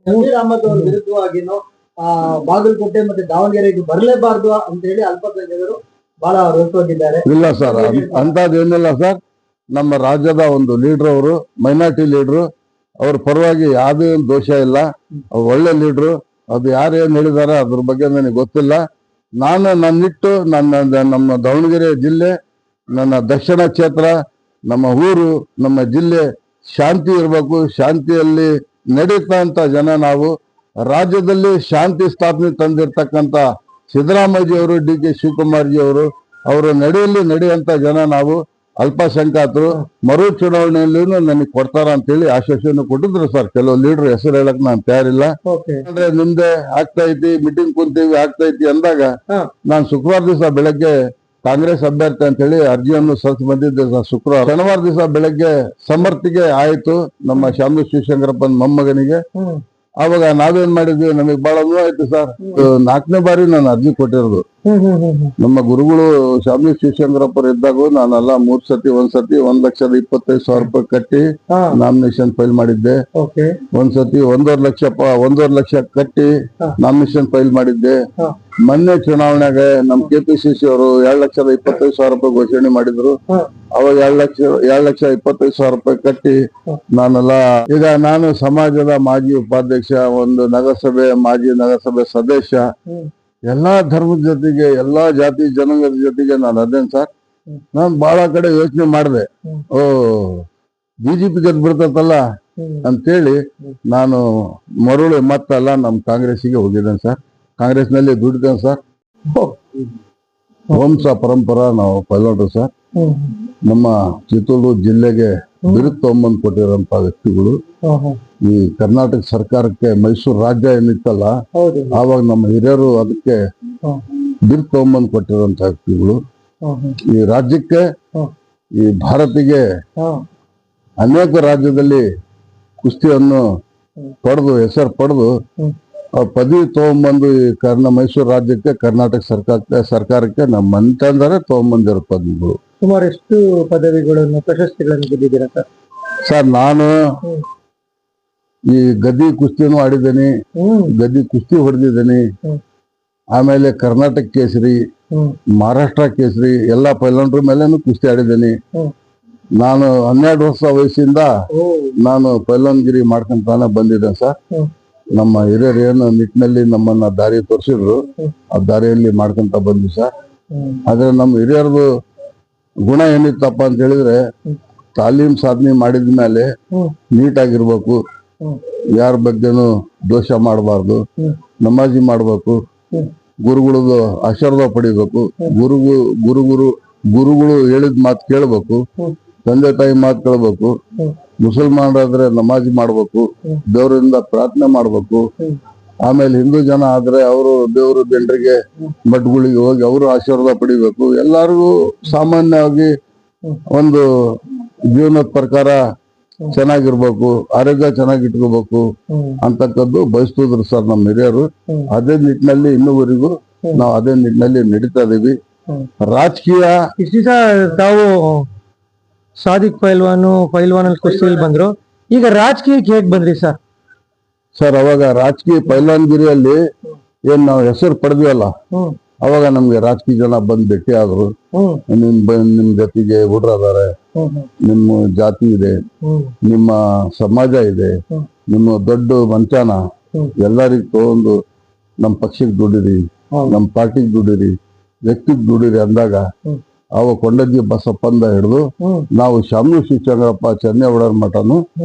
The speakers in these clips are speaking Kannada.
ನಜೀರ್ ಅಹಮದ್ ಅವರ ವಿರುದ್ಧವಾಗಿನೂ ಬಾಗಲಕೋಟೆ ಮತ್ತೆ ದಾವಣಗೆರೆಗೆ ಬರಲೇಬಾರ್ದು ಅಂತ ಹೇಳಿ ಅಲ್ಪಸಂಖ್ಯಾತರು ಬಹಳ ಹೊರಟೋಗಿದ್ದಾರೆ. ಇಲ್ಲ ಸರ್, ಅಂತದೇನಿಲ್ಲ ಸರ್. ನಮ್ಮ ರಾಜ್ಯದ ಒಂದು ಲೀಡರ್, ಅವರು ಮೈನಾರಿಟಿ ಲೀಡ್ರು, ಅವ್ರ ಪರವಾಗಿ ಯಾವುದೇ ಒಂದು ದೋಷ ಇಲ್ಲ. ಅವ್ರು ಒಳ್ಳೆ ಲೀಡ್ರು. ಅದು ಯಾರು ಏನ್ ಹೇಳಿದಾರೆ ಅದ್ರ ಬಗ್ಗೆ ನನಗೆ ಗೊತ್ತಿಲ್ಲ. ನನ್ನಿಟ್ಟು ನಮ್ಮ ದಾವಣಗೆರೆ ಜಿಲ್ಲೆ, ನನ್ನ ದಕ್ಷಿಣ ಕ್ಷೇತ್ರ, ನಮ್ಮ ಊರು, ನಮ್ಮ ಜಿಲ್ಲೆ ಶಾಂತಿ ಇರಬೇಕು. ಶಾಂತಿಯಲ್ಲಿ ನಡೀತಂತ ಜನ ನಾವು. ರಾಜ್ಯದಲ್ಲಿ ಶಾಂತಿ ಸ್ಥಾಪನೆ ತಂದಿರ್ತಕ್ಕಂಥ ಸಿದ್ದರಾಮಯ್ಯಜಿಯವರು, ಡಿ.ಕೆ. ಶಿವಕುಮಾರ್ಜಿ ಅವರು, ಅವರ ನಡೆಯುವಂತ ಜನ ನಾವು. ಅಲ್ಪಸಂಖ್ಯಾತರು ಮರು ಚುನಾವಣೆಯಲ್ಲೂ ನನಗೆ ಕೊಡ್ತಾರ ಅಂತೇಳಿ ಆಶ್ವಾಸನೆ ಕೊಟ್ಟಿದ್ರು ಸರ್. ಕೆಲವು ಲೀಡರ್ ಹೆಸರು ಹೇಳಕ್ ನಾನು ತಯಾರಿಲ್ಲ. ಅಂದ್ರೆ ನಿಮ್ದೆ ಆಗ್ತಾ ಐತಿ, ಮೀಟಿಂಗ್ ಕುಂತೀವಿ, ಆಗ್ತಾ ಐತಿ ಅಂದಾಗ ನಾನು ಶುಕ್ರವಾರ ದಿವಸ ಬೆಳಗ್ಗೆ ಕಾಂಗ್ರೆಸ್ ಅಭ್ಯರ್ಥಿ ಅಂತ ಹೇಳಿ ಅರ್ಜಿಯನ್ನು ಸಲ್ಲಿಸಿ ಬಂದಿದ್ದೆ ಸರ್. ಶನಿವಾರ ದಿವಸ ಬೆಳಗ್ಗೆ ಸಮರ್ಥಿಗೆ ಆಯ್ತು ನಮ್ಮ ಶಾಮನೂರು ಶಿವಶಂಕರಪ್ಪನ ಮೊಮ್ಮಗನಿಗೆ. ಅವಾಗ ನಾವೇನ್ ಮಾಡಿದ್ವಿ, ನಮಗ್ ಬಹಳ ನೋವಾಯ್ತು ಸರ್. 4ನೇ ಬಾರಿ ನಾನು ಅರ್ಜಿ ಕೊಟ್ಟಿರೋದು. ನಮ್ಮ ಗುರುಗಳು ಶಾಮನೂರು ಶಿವಶಂಕರಪ್ಪರು ಇದ್ದಾಗ ನಾನೆಲ್ಲ 3 ಸತಿ, ಒಂದ್ಸತಿ 1,25,000 ರೂಪಾಯಿ ಕಟ್ಟಿ ನಾಮಿನೇಷನ್ ಫೈಲ್ ಮಾಡಿದ್ದೆ. ಒಂದ್ಸತಿ 1.5 ಲಕ್ಷ ಕಟ್ಟಿ ನಾಮಿನೇಷನ್ ಫೈಲ್ ಮಾಡಿದ್ದೆ. ಮೊನ್ನೆ ಚುನಾವಣೆಗ ನಮ್ ಕೆಪಿಸಿಸಿ ಅವರು 2,25,000 ರೂಪಾಯಿ ಘೋಷಣೆ ಮಾಡಿದ್ರು. ಅವಾಗ 2,25,000 ರೂಪಾಯಿ ಕಟ್ಟಿ ನಾನೆಲ್ಲ ಈಗ ನಾನು ಸಮಾಜದ ಮಾಜಿ ಉಪಾಧ್ಯಕ್ಷ, ಒಂದು ನಗರಸಭೆ ಮಾಜಿ ನಗರಸಭೆ ಸದಸ್ಯ, ಎಲ್ಲಾ ಧರ್ಮದ ಜೊತೆಗೆ, ಎಲ್ಲಾ ಜಾತಿ ಜನಾಂಗದ ಜೊತೆಗೆ ನಾನು ಅದೇನ್ ಸರ್. ನಾನು ಬಹಳ ಕಡೆ ಯೋಚನೆ ಮಾಡಿದೆ, ಬಿಜೆಪಿ ಗೆದ್ದು ಬಿಡ್ತಲ್ಲ ಅಂತೇಳಿ ನಾನು ಮರುಳು ಮತ್ತಲ್ಲ ನಮ್ ಕಾಂಗ್ರೆಸ್ಸಿಗೆ ಹೋಗಿದ್ದೇನೆ ಸರ್. ಕಾಂಗ್ರೆಸ್ನಲ್ಲಿ ದುಡಿದ್ದೇನೆ ಸರ್. ವಂಶ ಪರಂಪರಾ ನಾವು ಪೈಲೋಟು ಸರ್. ನಮ್ಮ ಚಿತ್ತೂರು ಜಿಲ್ಲೆಗೆ ಬಿರುದು ತಗೊಂಬಂದು ಕೊಟ್ಟಿರೋಂತ ವ್ಯಕ್ತಿಗಳು. ಈ ಕರ್ನಾಟಕ ಸರ್ಕಾರಕ್ಕೆ ಮೈಸೂರು ರಾಜ್ಯ ಏನಿತ್ತಲ್ಲ, ಆವಾಗ ನಮ್ಮ ಹಿರಿಯರು ಅದಕ್ಕೆ ಬಿರುದು ತಗೊಂಬಂದು ಕೊಟ್ಟಿರೋಂತ ವ್ಯಕ್ತಿಗಳು. ಈ ರಾಜ್ಯಕ್ಕೆ, ಈ ಭಾರತಿಗೆ ಅನೇಕ ರಾಜ್ಯದಲ್ಲಿ ಕುಸ್ತಿಯನ್ನು ಪಡೆದು, ಹೆಸರು ಪಡೆದು ಪದವಿ ತಗೊಂಬಂದು ಈ ಮೈಸೂರು ರಾಜ್ಯಕ್ಕೆ, ಕರ್ನಾಟಕ ಸರ್ಕಾರಕ್ಕೆ ನಮ್ಮ ಅಂತಂದರೆ ತಗೊಂಬಂದಿರೋ ಪದವಿಗಳು. ಸುಮಾರು ಎಷ್ಟು ಪದವಿಗಳನ್ನು, ಪ್ರಶಸ್ತಿಗಳನ್ನು ಗೆದ್ದಿದ್ದೀರಾ ಸರ್? ಸರ್, ನಾನು ಈ ಗದ್ದಿ ಕುಸ್ತಿನೂ ಆಡಿದ್ದೇನೆ, ಗದ್ದಿ ಕುಸ್ತಿ ಹೊಡೆದಿದ್ದೇನೆ. ಆಮೇಲೆ ಕರ್ನಾಟಕ ಕೇಸರಿ, ಮಹಾರಾಷ್ಟ್ರ ಕೇಸರಿ, ಎಲ್ಲ ಪೈಲವಾನರ ಮೇಲೇನು ಕುಸ್ತಿ ಆಡಿದ್ದೇನೆ. ನಾನು 12 ವರ್ಷ ವಯಸ್ಸಿಂದ ನಾನು ಪೈಲವಾನಗಿರಿ ಮಾಡ್ಕೊಂತಾನೆ ಬಂದಿದ್ದೇನೆ ಸರ್. ನಮ್ಮ ಹಿರಿಯರು ಏನು ನಿಟ್ಟಿನಲ್ಲಿ ನಮ್ಮನ್ನ ದಾರಿ ತೋರಿಸಿದ್ರು, ಆ ದಾರಿಯಲ್ಲಿ ಮಾಡ್ಕೊಂತ ಬಂದ್ವಿ ಸರ್. ಆದ್ರೆ ನಮ್ಮ ಹಿರಿಯರದು ಗುಣ ಏನಿತ್ತಪ್ಪ ಅಂತ ಹೇಳಿದ್ರೆ, ತಾಲೀಮ್ ಸಾಧನೆ ಮಾಡಿದ್ಮೇಲೆ ನೀಟಾಗಿರ್ಬೇಕು, ಯಾರ ಬಗ್ಗೆನೂ ದೋಷ ಮಾಡಬಾರ್ದು, ನಮಾಜಿ ಮಾಡ್ಬೇಕು, ಗುರುಗಳದು ಆಶೀರ್ವಾದ ಪಡಿಬೇಕು, ಗುರುಗಳು ಹೇಳಿದ ಮಾತು ಕೇಳ್ಬೇಕು, ತಂದೆ ತಾಯಿ ಮಾತು ಕೇಳ್ಬೇಕು, ಮುಸಲ್ಮಾನರಾದ್ರೆ ನಮಾಜ್ ಮಾಡ್ಬೇಕು, ದೇವರಿಂದ ಪ್ರಾರ್ಥನೆ ಮಾಡ್ಬೇಕು. ಆಮೇಲೆ ಹಿಂದೂ ಜನ ಆದ್ರೆ ಅವರು ದೇವರು ಜನರಿಗೆ ಮಠಗಳಿಗೆ ಹೋಗಿ ಅವರು ಆಶೀರ್ವಾದ ಪಡಿಬೇಕು. ಎಲ್ಲರಿಗೂ ಸಾಮಾನ್ಯವಾಗಿ ಒಂದು ಜೀವನದ ಪ್ರಕಾರ ಚೆನ್ನಾಗಿರ್ಬೇಕು, ಆರೋಗ್ಯ ಚೆನ್ನಾಗಿ ಇಟ್ಕೋಬೇಕು ಅಂತಕ್ಕದ್ದು ಬಯಸ್ತಿದ್ರು ಸರ್ ನಮ್ಮ ಹಿರಿಯರು. ಅದೇ ನಿಟ್ಟಿನಲ್ಲಿ ಇನ್ನುವರೆಗೂ ನಾವು ಅದೇ ನಿಟ್ಟಿನಲ್ಲಿ ನಡೀತಾ ಇದೀವಿ. ರಾಜಕೀಯ ತಾವು ಸಾದಿಕ್ ಪೈಲ್ವಾನಲ್ಲಿ ಕುಸ್ತಿಯಲ್ಲಿ ಬಂದ್ರು, ಈಗ ರಾಜಕೀಯಕ್ಕೆ ಹೇಗ್ ಬಂದ್ರಿ ಸರ್? ಸರ್, ಅವಾಗ ರಾಜಕೀಯ ಪೈಲ್ವಾನಗಿರಿಯಲ್ಲಿ ಏನ್ ನಾವು ಹೆಸರು ಪಡೆದ್ವಲ್ಲ, ಅವಾಗ ನಮ್ಗೆ ರಾಜಕೀಯ ಜನ ಬಂದ್ ಭೇಟಿ ಆದ್ರು. ನಿಮ್ ಜೊತೆಗೆ ಹುಡ್ರದಾರೆ, ನಿಮ್ಮ ಜಾತಿ ಇದೆ, ನಿಮ್ಮ ಸಮಾಜ ಇದೆ, ನಿಮ್ಮ ದೊಡ್ಡ ಮಂಚಾನ, ಎಲ್ಲರಿಗೂ ತಗೊಂಡು ನಮ್ ಪಕ್ಷಕ್ಕೆ ದುಡಿರಿ, ನಮ್ ಪಾರ್ಟಿಗೆ ದುಡಿರಿ, ವ್ಯಕ್ತಿಗೆ ದುಡಿರಿ ಅಂದಾಗ ಅವ ಕೊಂಡಜ್ಜಿ ಬಸಪ್ಪಂದ ಹಿಡಿದು ನಾವು ಶಾಮನೂರು ಶಿವಶಂಕರಪ್ಪ ಚೆನ್ನೇಗೌಡರ ಮಠನು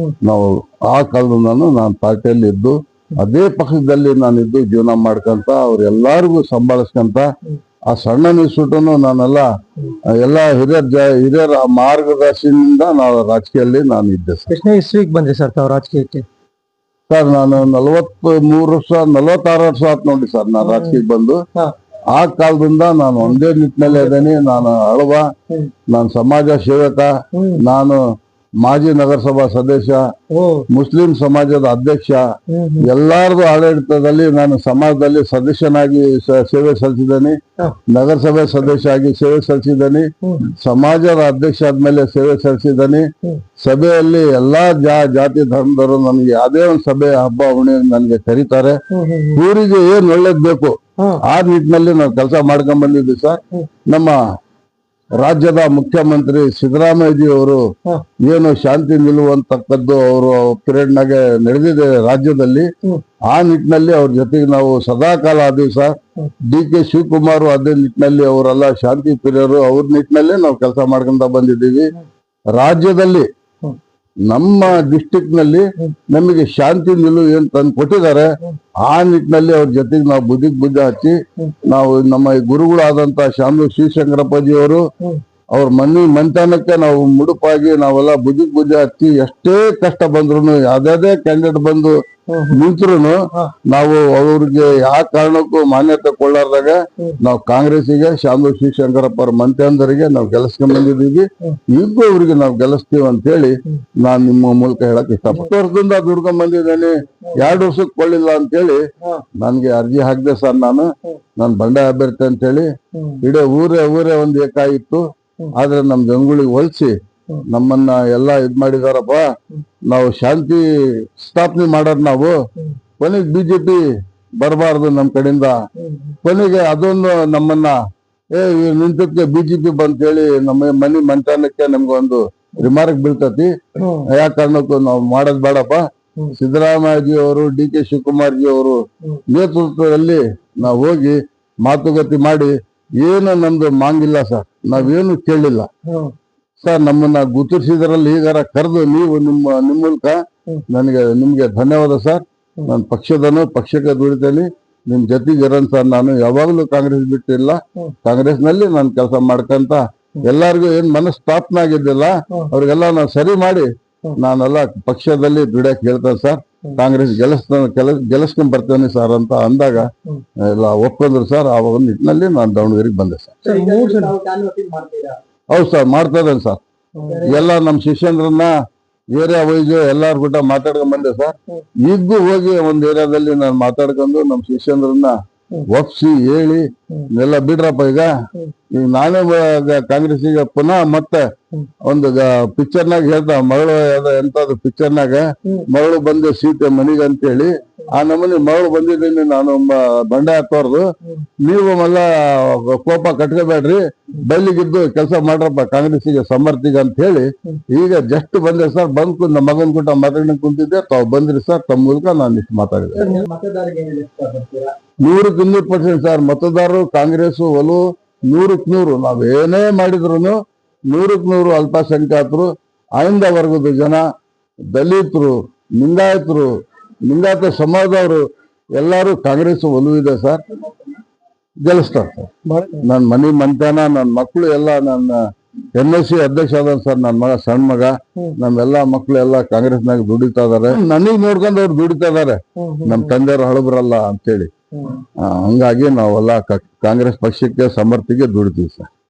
ನಾವು ಆ ಕಾಲದಿಂದಾನು ನಾನು ಪಾರ್ಟಿಯಲ್ಲಿ ಇದ್ದು ಅದೇ ಪಕ್ಷದಲ್ಲಿ ನಾನಿದ್ದು ಜೀವನ ಮಾಡ್ಕೊಂತ ಅವ್ರೆಲ್ಲಾರಿಗೂ ಸಂಭಾಳಿಸ್ಕೊಂತ ಆ ಸಣ್ಣ ನಿಸುಟನು ನಾನೆಲ್ಲ ಎಲ್ಲ ಹಿರಿಯರ ಮಾರ್ಗದರ್ಶನದಿಂದ ನಾವು ರಾಜಕೀಯದಲ್ಲಿ ನಾನು ಇದ್ದೆ ಸರ್. ಎಷ್ಟನೇ ಇಸ್ವಿಗೆ ಬಂದ್ರಿ ಸರ್ ತಾವು ರಾಜಕೀಯಕ್ಕೆ? ಸರ್, ನಾನು 46 ವರ್ಷ ಆತ್ ನೋಡಿ ಸರ್ ನಾನು ರಾಜಕೀಯಕ್ಕೆ ಬಂದು. ಆ ಕಾಲದಿಂದ ನಾನು ಒಂದೇ ನಿಟ್ಟಿನಲ್ಲಿ ಇದ್ದೇನೆ. ನಾನು ಅಳವ, ನಾನು ಸಮಾಜ ಸೇವಕ, ನಾನು ಮಾಜಿ ನಗರಸಭಾ ಸದಸ್ಯ, ಓ ಮುಸ್ಲಿಂ ಸಮಾಜದ ಅಧ್ಯಕ್ಷ, ಹ್ಮ್ ಎಲ್ಲಾರ್ದು ಆಡಳಿತದಲ್ಲಿ ನಾನು ಸಮಾಜದಲ್ಲಿ ಸದಸ್ಯನಾಗಿ ಸೇವೆ ಸಲ್ಲಿಸಿದ್ದೇನೆ. ಹ. ನಗರಸಭೆ ಸದಸ್ಯ ಆಗಿ ಸೇವೆ ಸಲ್ಲಿಸಿದ್ದೇನೆ. ಹ್ಮ್ ಸಮಾಜದ ಅಧ್ಯಕ್ಷ ಆದ್ಮೇಲೆ ಸೇವೆ ಸಲ್ಲಿಸಿದ್ದೇನೆ. ಹ್ಮ್. ಸಭೆಯಲ್ಲಿ ಎಲ್ಲಾ ಜಾತಿ ಧರ್ಮದವರು ನನಗೆ ಯಾವುದೇ ಒಂದು ಸಭೆ ಹಬ್ಬ ಹುಣ್ಣೆ ನನಗೆ ಕರೀತಾರೆ. ಊರಿಗೆ ಏನ್ ಒಳ್ಳೇದ್ ಬೇಕು ಆ ನಿಟ್ಟಿನಲ್ಲಿ ನಾವು ಕೆಲಸ ಮಾಡ್ಕೊಂಡ್ ಬಂದಿದ್ದೀವಿ ಸರ್. ನಮ್ಮ ರಾಜ್ಯದ ಮುಖ್ಯಮಂತ್ರಿ ಸಿದ್ದರಾಮಯ್ಯಜಿ ಅವರು ಏನು ಶಾಂತಿ ನಿಲ್ಲುವಂತಕ್ಕದ್ದು ಅವರು ಪಿರಿಯಡ್ ನಾಗೆ ನಡೆದಿದೆ ರಾಜ್ಯದಲ್ಲಿ. ಆ ನಿಟ್ಟಿನಲ್ಲಿ ಅವ್ರ ಜೊತೆಗೆ ನಾವು ಸದಾ ಕಾಲ ಅದೀವಿ ಸರ್. DK ಶಿವಕುಮಾರ್ ಅದೇ ನಿಟ್ಟಿನಲ್ಲಿ ಅವರೆಲ್ಲ ಶಾಂತಿ ಪ್ರಿಯರು. ಅವ್ರ ನಿಟ್ಟಿನಲ್ಲೇ ನಾವು ಕೆಲಸ ಮಾಡ್ಕೊಂತ ಬಂದಿದ್ದೀವಿ. ರಾಜ್ಯದಲ್ಲಿ ನಮ್ಮ ಡಿಸ್ಟಿಕ್ ನಲ್ಲಿ ನಮಗೆ ಶಾಂತಿ ನಿಲುವು ಏನ್ ತಂದು ಕೊಟ್ಟಿದ್ದಾರೆ ಆ ನಿಟ್ಟಿನಲ್ಲಿ ಅವ್ರ ಜೊತೆಗೆ ನಾವು ಬುದ್ಧಿ ಹಚ್ಚಿ ನಾವು ನಮ್ಮ ಗುರುಗಳಾದಂತ ಶಾಮನೂರು ಶಿವಶಂಕರಪ್ಪಾಜಿ ಅವರು ಅವ್ರ ಮಂಥನಕ್ಕೆ ನಾವು ಮುಡುಪಾಗಿ ನಾವೆಲ್ಲ ಬುದ್ಧಿ ಹಚ್ಚಿ ಎಷ್ಟೇ ಕಷ್ಟ ಬಂದ್ರು ಯಾವ್ದೇ ಕ್ಯಾಂಡಿಡೇಟ್ ಬಂದು ನಿಂತ್ರು ನಾವು ಅವ್ರಿಗೆ ಯಾವ ಕಾರಣಕ್ಕೂ ಮಾನ್ಯತೆ ಕೊಳ್ಳಾರ್ದಾಗ ನಾವು ಕಾಂಗ್ರೆಸ್ಸಿಗೆ ಶಾಮನೂರು ಶಿವಶಂಕರಪ್ಪ ಅವ್ರ ಮಂತ್ಯಂದರಿಗೆ ನಾವು ಗೆಲ್ಲಿಸ್ಕೊಂಡ್ ಬಂದಿದ್ದೀವಿ. ಈಗೂ ಅವ್ರಿಗೆ ನಾವು ಗೆಲ್ಲಿಸ್ತೀವಿ ಅಂತ ಹೇಳಿ ನಾನ್ ನಿಮ್ಮ ಮೂಲಕ ಹೇಳಕ್ ಇಷ್ಟಪಡ್ತೀನಿ. 10 ವರ್ಷದಿಂದ ದುಡ್ಕೊಂಡ್ ಬಂದಿದ್ದೇನೆ, 2 ವರ್ಷಕ್ಕೆ ಕೊಳ್ಳಿಲ್ಲ ಅಂತ ಹೇಳಿ ನನ್ಗೆ ಅರ್ಜಿ ಹಾಕಿದೆ ಸರ್. ನಾನು ಬಂಡಾಯ ಅಭ್ಯರ್ಥಿ ಅಂತ ಹೇಳಿ ಇಡೀ ಊರೇ ಒಂದು ಏಕಾಗಿತ್ತು. ಆದ್ರೆ ನಮ್ ಗಂಗುಳಿಗೆ ಹೋಲಿಸಿ ನಮ್ಮನ್ನ ಎಲ್ಲಾ ಮಾಡಿದಾರಪ್ಪ. ನಾವು ಶಾಂತಿ ಸ್ಥಾಪನೆ ಮಾಡೋದು ನಾವು ಕೊನೆಗೆ BJP ಬರಬಾರ್ದು ನಮ್ ಕಡೆಯಿಂದ. ಕೊನೆಗೆ ಅದೊಂದು ನಮ್ಮನ್ನ ನಿಂತಕ್ಕೆ BJP ಬಂತ ಹೇಳಿ ನಮ್ಮ ಮನಿ ಮಂಥನಕ್ಕೆ ನಮ್ಗೊಂದು ರಿಮಾರ್ಕ್ ಬೀಳ್ತತಿ. ಯಾವ ಕಾರಣಕ್ಕೂ ನಾವು ಮಾಡೋದ್ ಬೇಡಪ್ಪ. ಸಿದ್ದರಾಮಯ್ಯಜಿ ಅವರು, DK ಶಿವಕುಮಾರ್ ಜಿ ಅವರು ನೇತೃತ್ವದಲ್ಲಿ ನಾವು ಹೋಗಿ ಮಾತುಕತೆ ಮಾಡಿ ಏನು ನಮ್ದು ಮಾಂಗಿಲ್ಲ ಸರ್, ನಾವೇನು ಕೇಳಿಲ್ಲ ಸರ್. ನಮ್ಮನ್ನ ಗುರುತಿಸಿದ್ರಲ್ಲಿ ಈಗಾರ ಕರೆದು ನೀವು ನಿಮ್ಮ ಮೂಲಕ ನಿಮ್ಗೆ ಧನ್ಯವಾದ ಸರ್. ನಾನು ಪಕ್ಷಕ್ಕೆ ದುಡಿತೇನೆ, ನಿಮ್ ಜೊತೆಗೆ ಇರೋನ್ ಸರ್. ನಾನು ಯಾವಾಗ್ಲೂ ಕಾಂಗ್ರೆಸ್ ಬಿಟ್ಟಿಲ್ಲ. ಕಾಂಗ್ರೆಸ್ ನಲ್ಲಿ ನಾನು ಕೆಲಸ ಮಾಡ್ಕಂತ ಎಲ್ಲಾರ್ಗು ಏನ್ ಮನಸ್ತಾಪನೆ ಆಗಿದ್ದಿಲ್ಲ ಅವ್ರಿಗೆಲ್ಲ ನಾವು ಸರಿ ಮಾಡಿ ನಾನೆಲ್ಲ ಪಕ್ಷದಲ್ಲಿ ದುಡಿಯಕ್ ಹೇಳ್ತೇನೆ ಸರ್. ಕಾಂಗ್ರೆಸ್ ಗೆಲ್ಲಿಸ್ಕೊಂಡ್ ಬರ್ತೇನೆ ಸರ್ ಅಂತ ಅಂದಾಗ ಎಲ್ಲ ಒಪ್ಕೊಂಡ್ರು ಸರ್. ಆ ಒಂದು ನಿಟ್ಟಿನಲ್ಲಿ ನಾನು ದಾವಣಗೆರೆಗೆ ಬಂದೆ ಸರ್. ಹೌದು ಸರ್, ಮಾಡ್ತಾ ಇದ್ದೇನೆ ಸರ್. ಎಲ್ಲ ನಮ್ಮ ಶಿಷ್ಯಂದ್ರನ್ನ ಏರಿಯಾ ವೈಸ್ ಎಲ್ಲಾರ ಕೂಡ ಮಾತಾಡ್ಕೊಂಡ್ ಬಂದೆ ಸರ್. ಈಗೂ ಹೋಗಿ ಒಂದ್ ಏರಿಯಾದಲ್ಲಿ ನಾನು ಮಾತಾಡ್ಕೊಂಡು ನಮ್ಮ ಶಿಷ್ಯಂದ್ರನ್ನ ಒಪ್ಸಿ ಹೇಳಿ ಎಲ್ಲ ಬಿಡ್ರಪ್ಪ. ಈಗ ನಾನೇ ಕಾಂಗ್ರೆಸ್ಸಿಗೆ ಪುನಃ ಮತ್ತೆ ಒಂದು ಪಿಕ್ಚರ್ನಾಗ ಹೇಳ್ದ ಮಗಳು ಎಂತದ್ದು ಪಿಕ್ಚರ್ನಾಗ ಮಗಳು ಬಂದೆ ಸೀತೆ ಮನಿಗೆ ಅಂತೇಳಿ ಆ ನಮ್ಮನೆ ಮಗಳು ಬಂದಿದ್ದೀನಿ ನಾನು ಬಂಡೆ ಹಾಕೋರ್ದು. ನೀವು ಎಲ್ಲ ಕೋಪ ಕಟ್ಕೋಬೇಡ್ರಿ, ಬಯಲಿಗಿದ್ದು ಕೆಲಸ ಮಾಡ್ರಪ್ಪ ಕಾಂಗ್ರೆಸ್ಸಿಗೆ ಸಮರ್ಥಿಗೆ ಅಂತ ಹೇಳಿ ಈಗ ಜಸ್ಟ್ ಬಂದೆ ಸರ್. ಬಂದ್ ನಮ್ಮ ಮಗನ್ ಕೂಟ ಮಾತಾಡ್ಕೊಂಡು ಕುಂತಿದ್ದೆ, ತಾವು ಬಂದ್ರಿ ಸರ್. ತಮ್ಮ ಮೂಲಕ ನಾನು ಇಷ್ಟು ಮಾತಾಡಿದೆ. 100% ಸರ್. ಮತದಾರರು ಕಾಂಗ್ರೆಸ್ ಒಲವು 100%. ನಾವೇನೇ ಮಾಡಿದ್ರು 100% ಅಲ್ಪಸಂಖ್ಯಾತರು, ಆಯ್ದ ವರ್ಗದ ಜನ, ದಲಿತರು, ಲಿಂಗಾಯತ ಸಮಾಜದವರು ಎಲ್ಲಾರು ಕಾಂಗ್ರೆಸ್ ಒಲವಿದೆ ಸರ್. ಗೆಲ್ಲಿಸ್ತಾರೆ ಸರ್. ನನ್ನ ಮನೆ ಮಂತಾನ ನನ್ನ ಮಕ್ಕಳು ಎಲ್ಲ ನನ್ನ NSC ಅಧ್ಯಕ್ಷ ಅದ ಸರ್. ನನ್ನ ಮಗ ಸಣ್ಣ ಮಗ, ನಮ್ಮೆಲ್ಲಾ ಮಕ್ಳು ಎಲ್ಲ ಕಾಂಗ್ರೆಸ್ನಾಗ ದುಡಿತಾ ಇದಾರೆ. ನನಗ್ ನೋಡ್ಕೊಂಡು ಅವ್ರು ದುಡಿತಾ ಇದಾರೆ. ನಮ್ ತಂದೆಯವ್ರು ಹಳಬ್ರಲ್ಲ ಅಂತೇಳಿ. ಹಂಗಾಗಿ ನಾವೆಲ್ಲ ಕಾಂಗ್ರೆಸ್ ಪಕ್ಷಕ್ಕೆ ಸಮರ್ಥಿಗೆ ದುಡಿತೀವಿ ಸರ್.